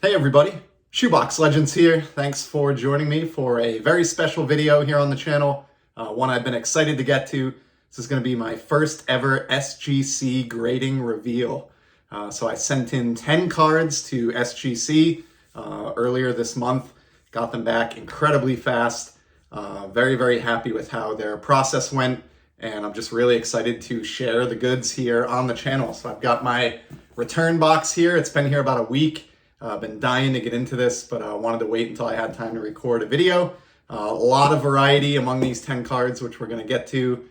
Hey everybody, Shoebox Legends here. Thanks for joining me for a very special video here on the channel. One I've been excited to get to. This is going to be my first ever SGC grading reveal. So I sent in 10 cards to SGC earlier this month. Got them back incredibly fast. Very, very happy with how their process went. And I'm just really excited to share the goods here on the channel. So I've got my return box here. It's been here about a week. I've been dying to get into this, but I wanted to wait until I had time to record a video. A lot of variety among these 10 cards, which we're going to get to,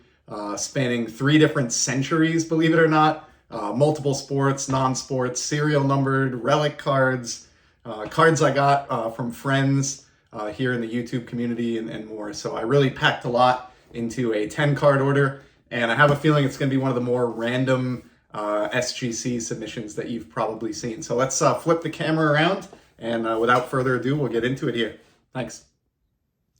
spanning 3 different centuries, believe it or not. Multiple sports, non-sports, serial numbered, relic cards, cards I got from friends here in the YouTube community and more. So I really packed a lot into a 10 card order, and I have a feeling it's going to be one of the more random SGC submissions that you've probably seen. So let's flip the camera around, and without further ado, we'll get into it here. Thanks.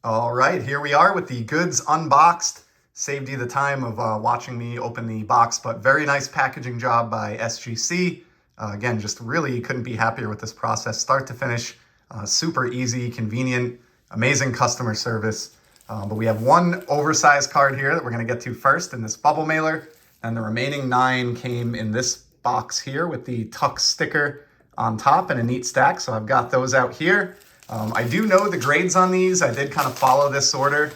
All right, here we are with the goods unboxed. Saved you the time of watching me open the box, but very nice packaging job by SGC. Again, just really couldn't be happier with this process, start to finish. Super easy, convenient, amazing customer service. But we have one oversized card here that we're going to get to first in this bubble mailer. And the remaining 9 came in this box here with the Tux sticker on top and a neat stack. So I've got those out here. I do know the grades on these. I did kind of follow this order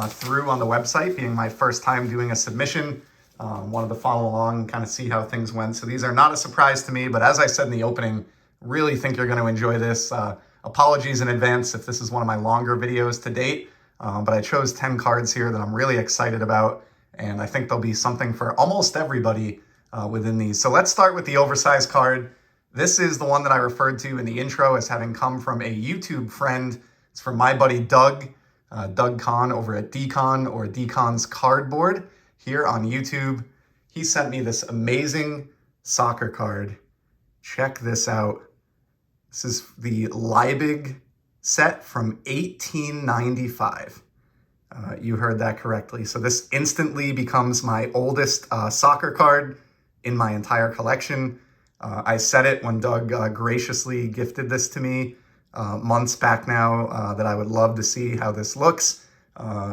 through on the website, being my first time doing a submission. Wanted to follow along and kind of see how things went. So these are not a surprise to me, but as I said in the opening, really think you're going to enjoy this. Apologies in advance if this is one of my longer videos to date, but I chose 10 cards here that I'm really excited about. And I think there'll be something for almost everybody within these. So let's start with the oversized card. This is the one that I referred to in the intro as having come from a YouTube friend. It's from my buddy Doug, Doug Kahn over at Decon or Decon's Cardboard here on YouTube. He sent me this amazing soccer card. Check this out. This is the Liebig set from 1895. You heard that correctly. So this instantly becomes my oldest soccer card in my entire collection. I said it when Doug graciously gifted this to me months back now that I would love to see how this looks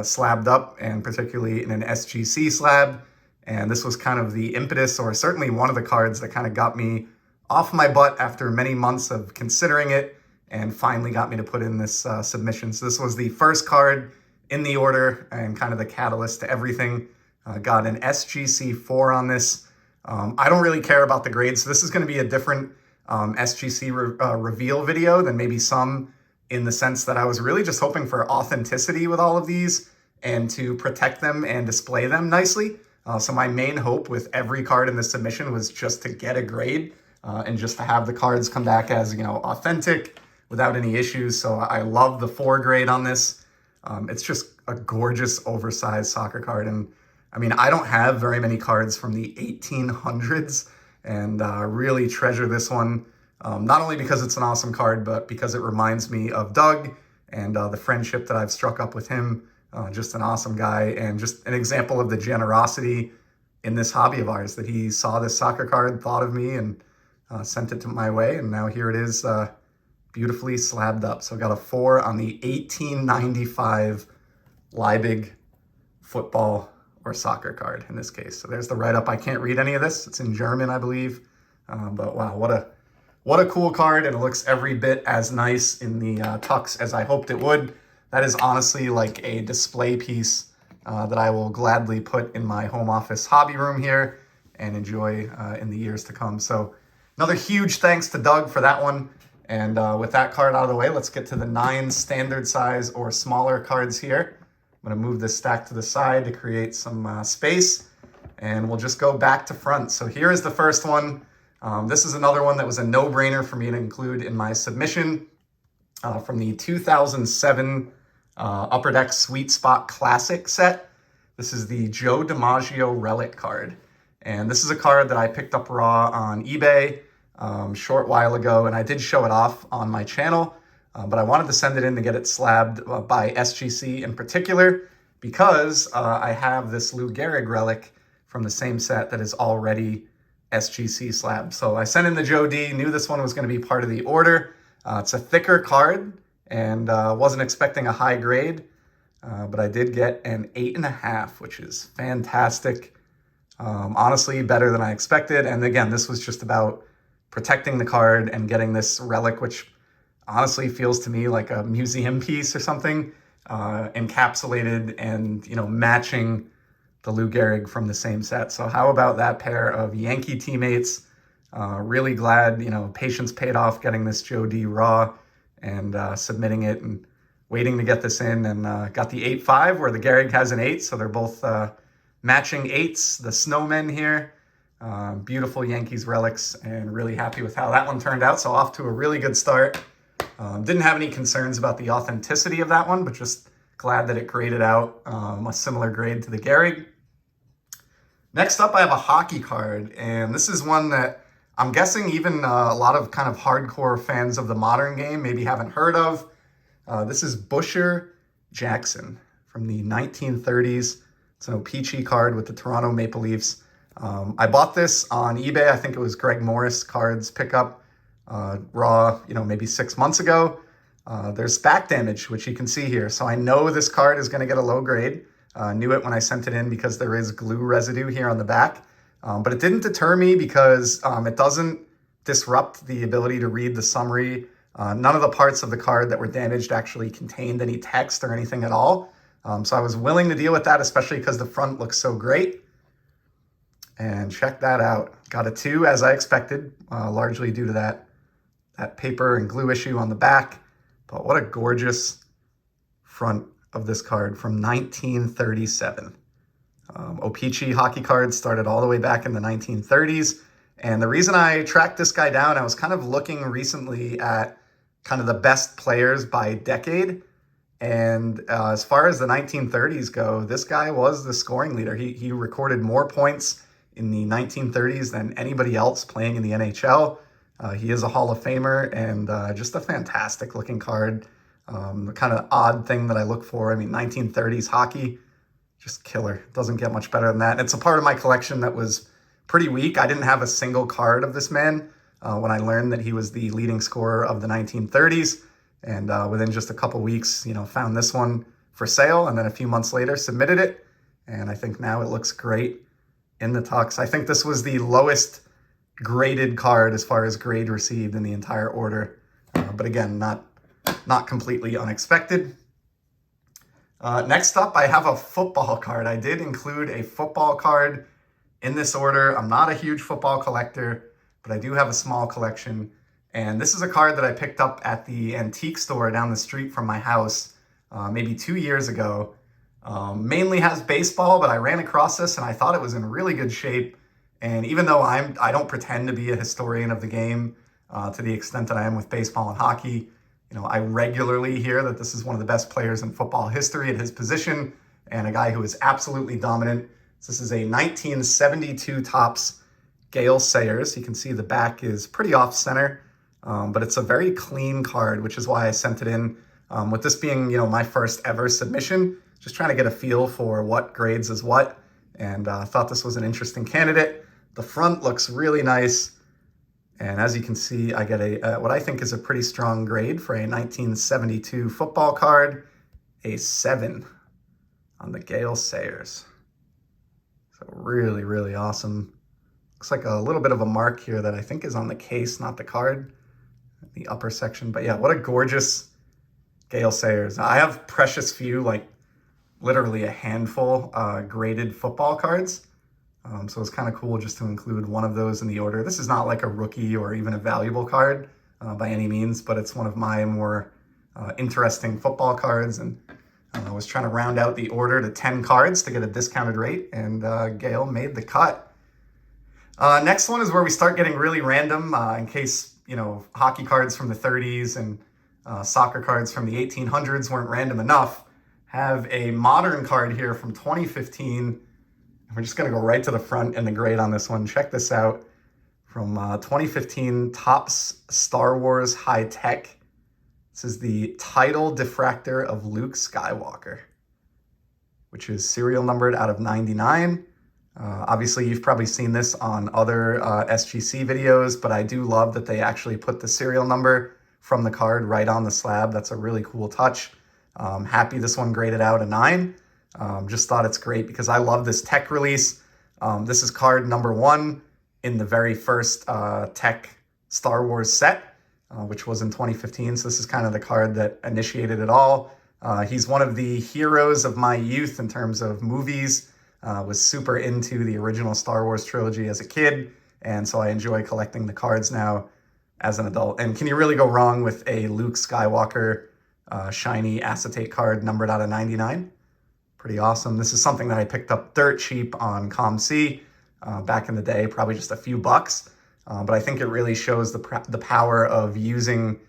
slabbed up, and particularly in an SGC slab. And this was kind of the impetus, or certainly one of the cards that kind of got me off my butt after many months of considering it and finally got me to put in this submission. So this was the first card in the order and kind of the catalyst to everything. Got an SGC 4 on this. I don't really care about the grades, so this is going to be a different SGC reveal video than maybe some, in the sense that I was really just hoping for authenticity with all of these and to protect them and display them nicely. So my main hope with every card in this submission was just to get a grade and just to have the cards come back as, authentic without any issues. So I love the 4 grade on this. It's just a gorgeous oversized soccer card. And I mean, I don't have very many cards from the 1800s, and really treasure this one. Not only because it's an awesome card, but because it reminds me of Doug and the friendship that I've struck up with him. Just an awesome guy, and just an example of the generosity in this hobby of ours, that he saw this soccer card, thought of me, and sent it to my way. And now here it is, beautifully slabbed up. So I got a 4 on the 1895 Liebig football or soccer card in this case. So there's the write-up. I can't read any of this. It's in German, I believe. But wow, what a cool card. And it looks every bit as nice in the Tux as I hoped it would. That is honestly like a display piece that I will gladly put in my home office hobby room here and enjoy in the years to come. So another huge thanks to Doug for that one. And with that card out of the way, let's get to the 9 standard size or smaller cards here. I'm going to move this stack to the side to create some space, and we'll just go back to front. So here is the first one. This is another one that was a no-brainer for me to include in my submission from the 2007 Upper Deck Sweet Spot Classic set. This is the Joe DiMaggio Relic card. And this is a card that I picked up raw on eBay short while ago, and I did show it off on my channel, but I wanted to send it in to get it slabbed by SGC in particular, because I have this Lou Gehrig relic from the same set that is already SGC slabbed. So I sent in the Joe D, knew this one was going to be part of the order. It's a thicker card, and wasn't expecting a high grade, but I did get an 8.5, which is fantastic. Honestly, better than I expected. And again, this was just about protecting the card and getting this relic, which honestly feels to me like a museum piece or something, encapsulated and, matching the Lou Gehrig from the same set. So how about that pair of Yankee teammates? Really glad, patience paid off getting this Joe D raw and submitting it and waiting to get this in, and got the 8.5 where the Gehrig has an 8. So they're both matching 8s, the snowmen here. Beautiful Yankees relics, and really happy with how that one turned out. So off to a really good start. Didn't have any concerns about the authenticity of that one, but just glad that it graded out a similar grade to the Gehrig. Next up, I have a hockey card, and this is one that I'm guessing even a lot of kind of hardcore fans of the modern game maybe haven't heard of. This is Busher Jackson from the 1930s. It's an O-Pee-Chee card with the Toronto Maple Leafs. I bought this on eBay. I think it was Greg Morris Cards pickup, raw, maybe 6 months ago. There's back damage, which you can see here. So I know this card is going to get a low grade. Knew it when I sent it in because there is glue residue here on the back. But it didn't deter me because it doesn't disrupt the ability to read the summary. None of the parts of the card that were damaged actually contained any text or anything at all. So I was willing to deal with that, especially because the front looks so great. And check that out. Got a 2 as I expected, largely due to that paper and glue issue on the back. But what a gorgeous front of this card from 1937. O-Pee-Chee hockey cards started all the way back in the 1930s. And the reason I tracked this guy down, I was kind of looking recently at kind of the best players by decade. And as far as the 1930s go, this guy was the scoring leader. He recorded more points in the 1930s than anybody else playing in the NHL. He is a Hall of Famer, and just a fantastic looking card. The kind of odd thing that I look for. I mean, 1930s hockey, just killer. Doesn't get much better than that. It's a part of my collection that was pretty weak. I didn't have a single card of this man when I learned that he was the leading scorer of the 1930s. And within just a couple weeks, found this one for sale. And then a few months later, submitted it. And I think now it looks great in the tux. I think this was the lowest graded card as far as grade received in the entire order. But again, not completely unexpected. Next up, I have a football card. I did include a football card in this order. I'm not a huge football collector, but I do have a small collection. And this is a card that I picked up at the antique store down the street from my house maybe 2 years ago. Mainly has baseball, but I ran across this and I thought it was in really good shape. And even though I don't pretend to be a historian of the game to the extent that I am with baseball and hockey, I regularly hear that this is one of the best players in football history at his position and a guy who is absolutely dominant. So this is a 1972 Topps Gale Sayers. You can see the back is pretty off center, but it's a very clean card, which is why I sent it in. With this being, my first ever submission, just trying to get a feel for what grades is what, and thought this was an interesting candidate. The front looks really nice. And as you can see, I get a what I think is a pretty strong grade for a 1972 football card, a 7 on the Gale Sayers. So really, really awesome. Looks like a little bit of a mark here that I think is on the case, not the card, the upper section. But yeah, what a gorgeous Gale Sayers. I have precious few, like literally a handful graded football cards. So it's kind of cool just to include one of those in the order. This is not like a rookie or even a valuable card by any means, but it's one of my more interesting football cards. And I was trying to round out the order to 10 cards to get a discounted rate, and Gale made the cut. Next one is where we start getting really random in case, hockey cards from the 30s and soccer cards from the 1800s weren't random enough. Have a modern card here from 2015. We're just going to go right to the front and the grade on this one. Check this out. From 2015 Topps Star Wars High Tech. This is the title diffractor of Luke Skywalker, which is serial numbered out of 99. Obviously, you've probably seen this on other SGC videos, but I do love that they actually put the serial number from the card right on the slab. That's a really cool touch. Happy this one graded out a 9. Just thought it's great because I love this tech release. This is card number 1 in the very first tech Star Wars set, which was in 2015. So this is kind of the card that initiated it all. He's one of the heroes of my youth in terms of movies. Was super into the original Star Wars trilogy as a kid, and so I enjoy collecting the cards now as an adult. And can you really go wrong with a Luke Skywalker shiny acetate card numbered out of 99? Pretty awesome. This is something that I picked up dirt cheap on ComC back in the day, probably just a few bucks. But I think it really shows the power of using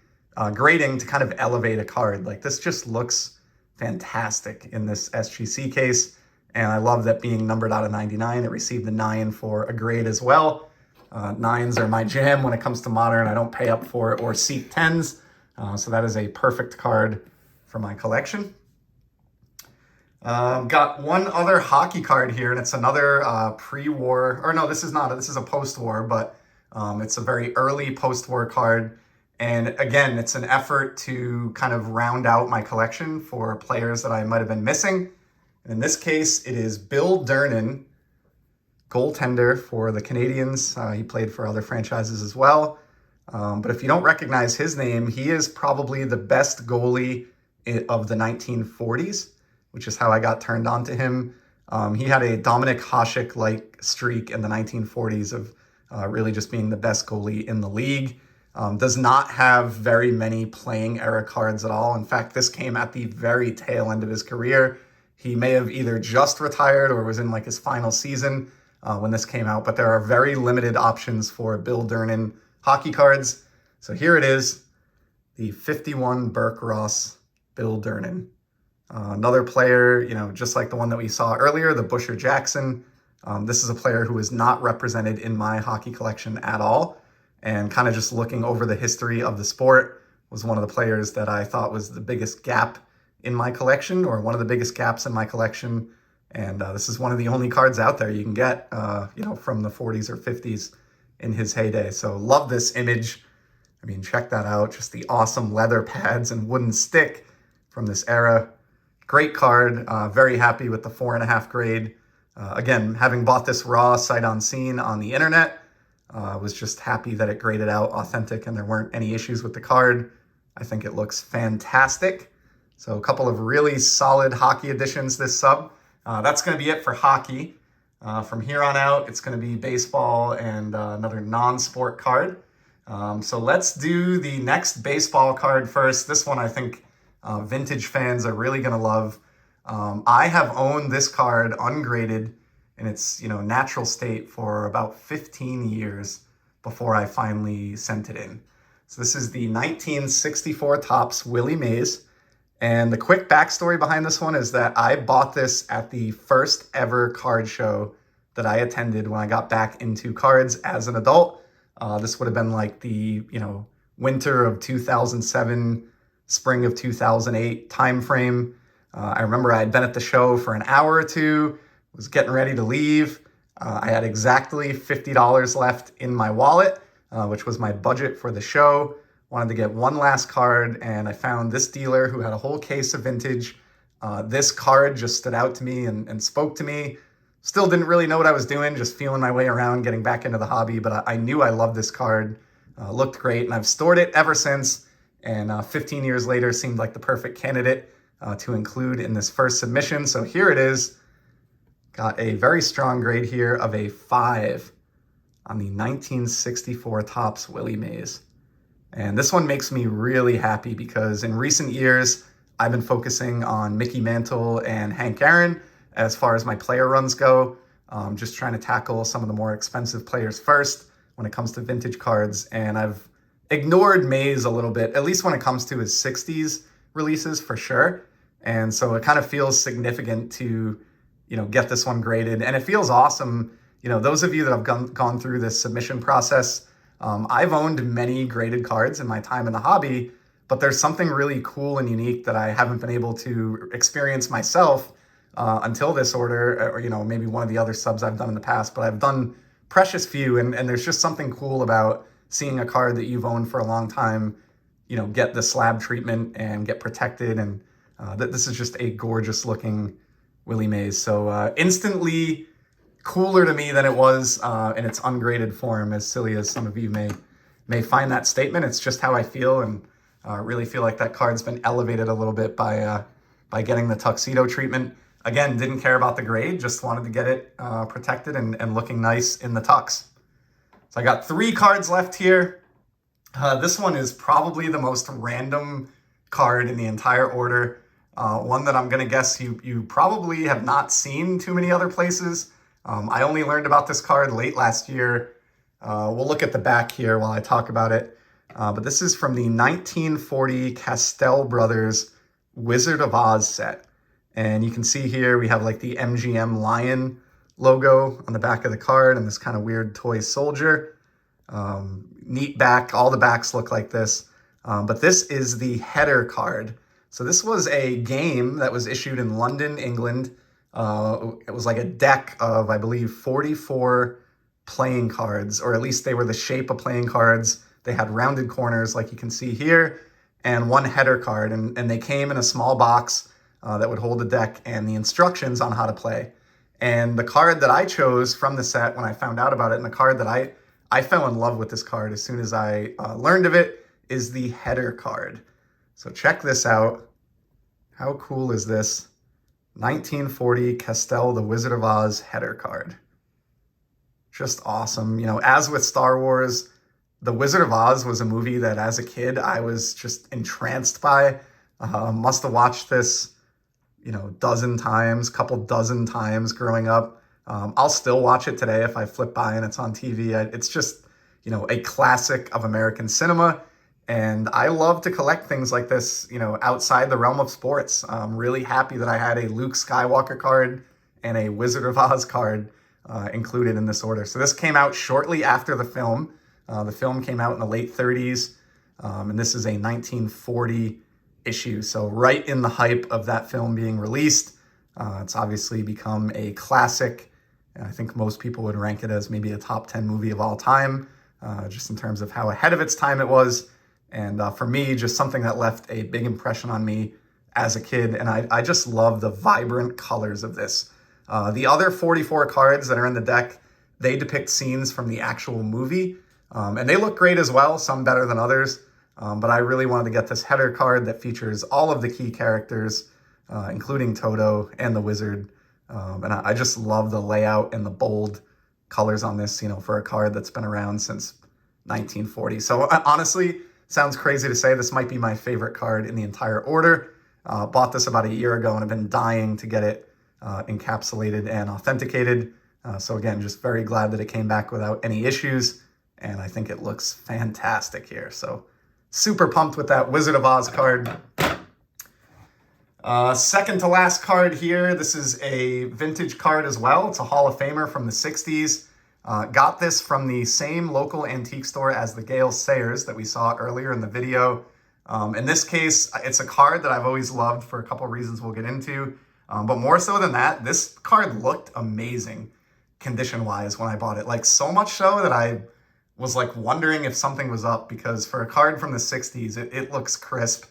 grading to kind of elevate a card. Like, this just looks fantastic in this SGC case. And I love that being numbered out of 99, it received a 9 for a grade as well. 9s are my jam when it comes to Modern. I don't pay up for it or seek 10s. So that is a perfect card for my collection. Got one other hockey card here, and it's another pre-war, or no, this is not, this is a post-war, but it's a very early post-war card. And again, it's an effort to kind of round out my collection for players that I might have been missing. In this case, it is Bill Dern, goaltender for the Canadians. He played for other franchises as well. But if you don't recognize his name, he is probably the best goalie of the 1940s, which is how I got turned on to him. He had a Dominic Hasek-like streak in the 1940s of really just being the best goalie in the league. Does not have very many playing era cards at all. In fact, this came at the very tail end of his career. He may have either just retired or was in like his final season when this came out, but there are very limited options for Bill Dern hockey cards. So here it is, the 51 Burke Ross Bill Dern. Another player, you know, just like the one that we saw earlier, the Busher Jackson. This is a player who is not represented in my hockey collection at all. And kind of just looking over the history of the sport, was one of the players that I thought was the biggest gap in my collection, or one of the biggest gaps in my collection. And this is one of the only cards out there you can get, you know, from the 40s or 50s in his heyday. So love this image. I mean, check that out. Just the awesome leather pads and wooden stick from this era. Great card. Very happy with the 4.5 grade. Again, having bought this raw sight unseen on the internet, was just happy that it graded out authentic and there weren't any issues with the card. I think it looks fantastic. So a couple of really solid hockey additions this sub. That's going to be it for hockey. From here on out, it's going to be baseball and another non-sport card. So let's do the next baseball card first. This one I think vintage fans are really going to love. I have owned this card ungraded in its, you know, natural state for about 15 years before I finally sent it in. So this is the 1964 Topps Willie Mays. And the quick backstory behind this one is that I bought this at the first ever card show that I attended when I got back into cards as an adult. This would have been like the, you know, winter of 2007, spring of 2008 time frame. I remember I had been at the show for an hour or two, was getting ready to leave. I had exactly $50 left in my wallet, which was my budget for the show. Wanted to get one last card, and I found this dealer who had a whole case of vintage. This card just stood out to me and spoke to me. Still didn't really know what I was doing, just feeling my way around, getting back into the hobby, but I knew I loved this card. Looked great, and I've stored it ever since, and 15 years later seemed like the perfect candidate to include in this first submission. So here it is. Got a very strong grade here of a 5 on the 1964 Topps Willie Mays. And this one makes me really happy because in recent years, I've been focusing on Mickey Mantle and Hank Aaron as far as my player runs go. Just trying to tackle some of the more expensive players first when it comes to vintage cards. And I've ignored Mays a little bit, at least when it comes to his 60s releases for sure. And so it kind of feels significant to, you know, get this one graded. And it feels awesome. You know, those of you that have gone through this submission process, I've owned many graded cards in my time in the hobby, but there's something really cool and unique that I haven't been able to experience myself until this order, or, you know, maybe one of the other subs I've done in the past, but I've done precious few, and there's just something cool about seeing a card that you've owned for a long time get the slab treatment and get protected. And this is just a gorgeous looking Willie Mays. So instantly cooler to me than it was in its ungraded form, as silly as some of you may find that statement. It's just how I feel, and really feel like that card's been elevated a little bit by getting the tuxedo treatment. Again, didn't care about the grade, just wanted to get it protected and looking nice in the tux. So I got 3 cards left here. This one is probably the most random card in the entire order. One that I'm going to guess you probably have not seen too many other places. I only learned about this card late last year. We'll look at the back here while I talk about it. But this is from the 1940 Castell Brothers Wizard of Oz set. And you can see here we have like the MGM lion logo on the back of the card and this kind of weird toy soldier. Neat back. All the backs look like this. But this is the header card. So this was a game that was issued in London, England. It was like a deck of, I believe, 44 playing cards, or at least they were the shape of playing cards. They had rounded corners like you can see here, and 1 header card. And they came in a small box that would hold the deck and the instructions on how to play. And the card that I chose from the set when I found out about it, and the card that I fell in love with this card as soon as I learned of it, is the header card. So check this out. How cool is this? 1940 Castell the Wizard of Oz header card. Just awesome. As with Star Wars, The Wizard of Oz was a movie that as a kid I was just entranced by. Must have watched this, couple dozen times growing up. I'll still watch it today if I flip by and it's on TV. It's just, a classic of American cinema. And I love to collect things like this, outside the realm of sports. I'm really happy that I had a Luke Skywalker card and a Wizard of Oz card included in this order. So this came out shortly after the film. The film came out in the late 30s, and this is a 1940 issue. So right in the hype of that film being released. It's obviously become a classic. I think most people would rank it as maybe a top 10 movie of all time, just in terms of how ahead of its time it was. And for me, just something that left a big impression on me as a kid. And I just love the vibrant colors of this. The other 44 cards that are in the deck, they depict scenes from the actual movie. And they look great as well, some better than others. But I really wanted to get this header card that features all of the key characters, including Toto and the Wizard. And I just love the layout and the bold colors on this, for a card that's been around since 1940. So honestly, sounds crazy to say, this might be my favorite card in the entire order. Bought this about a year ago and I've been dying to get it encapsulated and authenticated. So again, just very glad that it came back without any issues. And I think it looks fantastic here. So super pumped with that Wizard of Oz card. Second to last card here. This is a vintage card as well. It's a Hall of Famer from the 60s. Got this from the same local antique store as the Gale Sayers that we saw earlier in the video. In this case, it's a card that I've always loved for a couple reasons we'll get into. But more so than that, this card looked amazing condition-wise when I bought it. Like, so much so that I was like wondering if something was up, because for a card from the 60s, it looks crisp.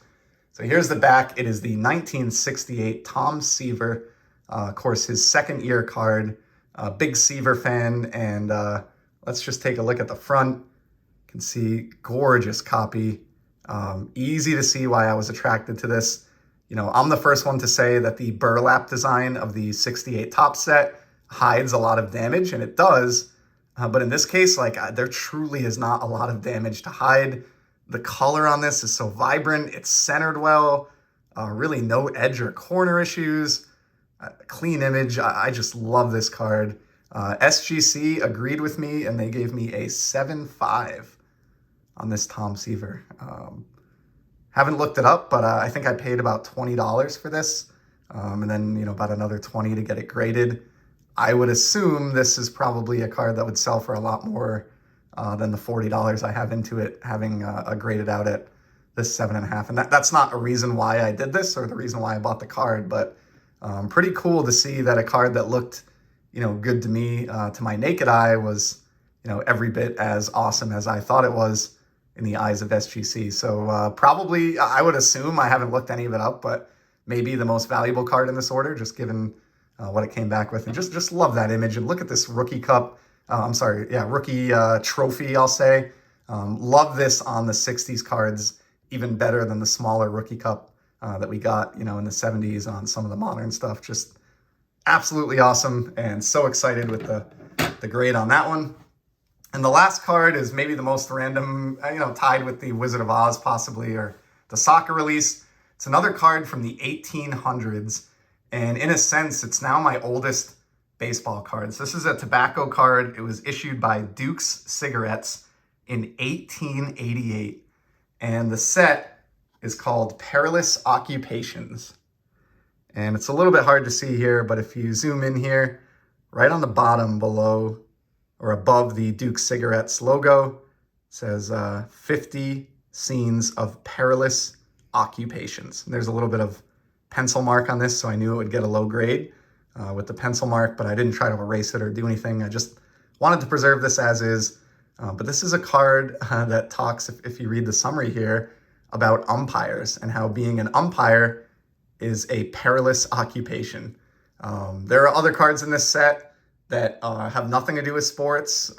So here's the back. It is the 1968 Tom Seaver, of course, his second year card. Big Seaver fan, and let's just take a look at the front. You can see gorgeous copy. Easy to see why I was attracted to this. I'm the first one to say that the burlap design of the 68 top set hides a lot of damage, and it does. But in this case, there truly is not a lot of damage to hide. The color on this is so vibrant. It's centered well. Really no edge or corner issues. Clean image. I just love this card. SGC agreed with me and they gave me a 7.5 on this Tom Seaver. Haven't looked it up, but I think I paid about $20 for this. And then, about another $20 to get it graded. I would assume this is probably a card that would sell for a lot more than the $40 I have into it, having graded out at this 7.5. And that's not a reason why I did this or the reason why I bought the card, but pretty cool to see that a card that looked, good to me, to my naked eye, was, every bit as awesome as I thought it was. in the eyes of SGC. So probably, I would assume, I haven't looked any of it up, but maybe the most valuable card in this order, just given what it came back with. And just love that image. And look at this rookie cup. Rookie trophy, I'll say. Love this on the 60s cards, even better than the smaller rookie cup that we got, in the 70s on some of the modern stuff. Just absolutely awesome, and so excited with the grade on that one. And the last card is maybe the most random, tied with the Wizard of Oz possibly, or the soccer release. It's another card from the 1800s, and in a sense, it's now my oldest baseball cards. This is a tobacco card. It was issued by Duke's Cigarettes in 1888, and the set is called Perilous Occupations. And it's a little bit hard to see here, but if you zoom in here, right on the bottom below or above the Duke Cigarettes logo, it says 50 scenes of perilous occupations. And there's a little bit of pencil mark on this, so I knew it would get a low grade with the pencil mark, but I didn't try to erase it or do anything. I just wanted to preserve this as is. But this is a card that talks, if you read the summary here, about umpires and how being an umpire is a perilous occupation. There are other cards in this set that have nothing to do with sports.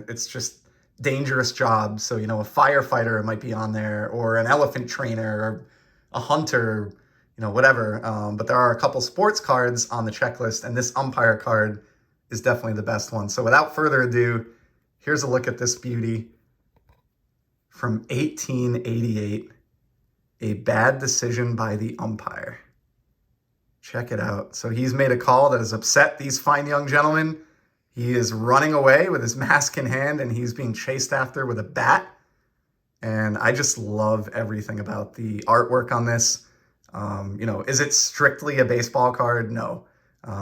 It's just dangerous jobs. So, a firefighter might be on there, or an elephant trainer, or a hunter, whatever. But there are a couple sports cards on the checklist, and this umpire card is definitely the best one. So without further ado, here's a look at this beauty from 1888. A bad decision by the umpire. Check it out. So he's made a call that has upset these fine young gentlemen. He is running away with his mask in hand, and he's being chased after with a bat. And I just love everything about the artwork on this. Is it strictly a baseball card? No.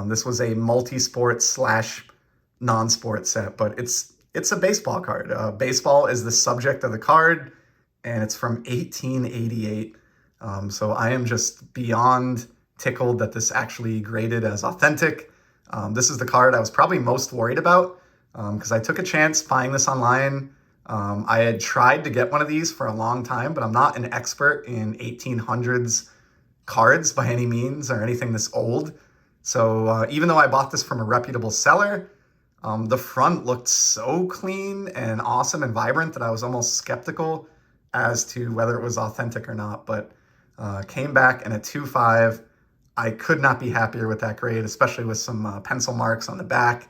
This was a multi-sport / non-sport set, but it's a baseball card. Baseball is the subject of the card, and it's from 1888. So I am just beyond tickled that this actually graded as authentic. This is the card I was probably most worried about because I took a chance buying this online. I had tried to get one of these for a long time, but I'm not an expert in 1800s cards by any means or anything this old. So even though I bought this from a reputable seller, the front looked so clean and awesome and vibrant that I was almost skeptical as to whether it was authentic or not, but came back in a 2.5. I could not be happier with that grade, especially with some pencil marks on the back.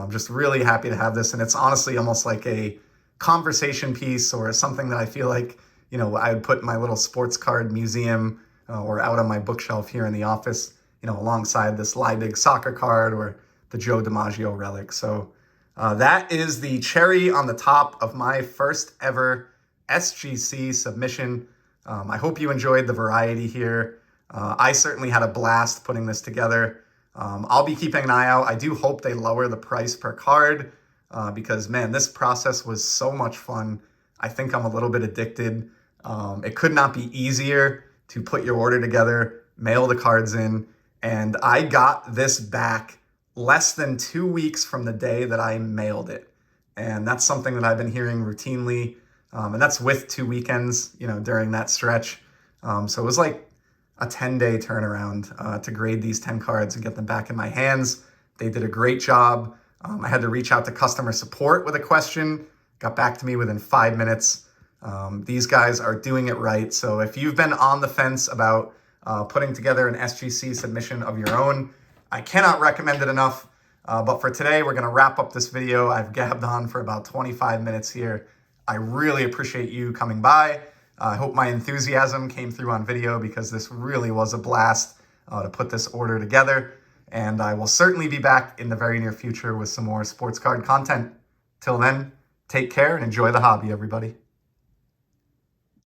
Just really happy to have this, and it's honestly almost like a conversation piece or something that I feel like, I would put in my little sports card museum or out on my bookshelf here in the office, alongside this Liebig soccer card or the Joe DiMaggio relic. So that is the cherry on the top of my first ever SGC submission. I hope you enjoyed the variety here. I certainly had a blast putting this together. I'll be keeping an eye out. I do hope they lower the price per card because, man, this process was so much fun. I think I'm a little bit addicted. It could not be easier to put your order together, mail the cards in, and I got this back less than 2 weeks from the day that I mailed it. And that's something that I've been hearing routinely. And that's with 2 weekends, during that stretch. So it was like a 10-day turnaround to grade these 10 cards and get them back in my hands. They did a great job. I had to reach out to customer support with a question, got back to me within 5 minutes. These guys are doing it right. So if you've been on the fence about putting together an SGC submission of your own, I cannot recommend it enough. But for today, we're going to wrap up this video. I've gabbed on for about 25 minutes here. I really appreciate you coming by. I hope my enthusiasm came through on video because this really was a blast to put this order together. And I will certainly be back in the very near future with some more sports card content. Till then, take care and enjoy the hobby, everybody.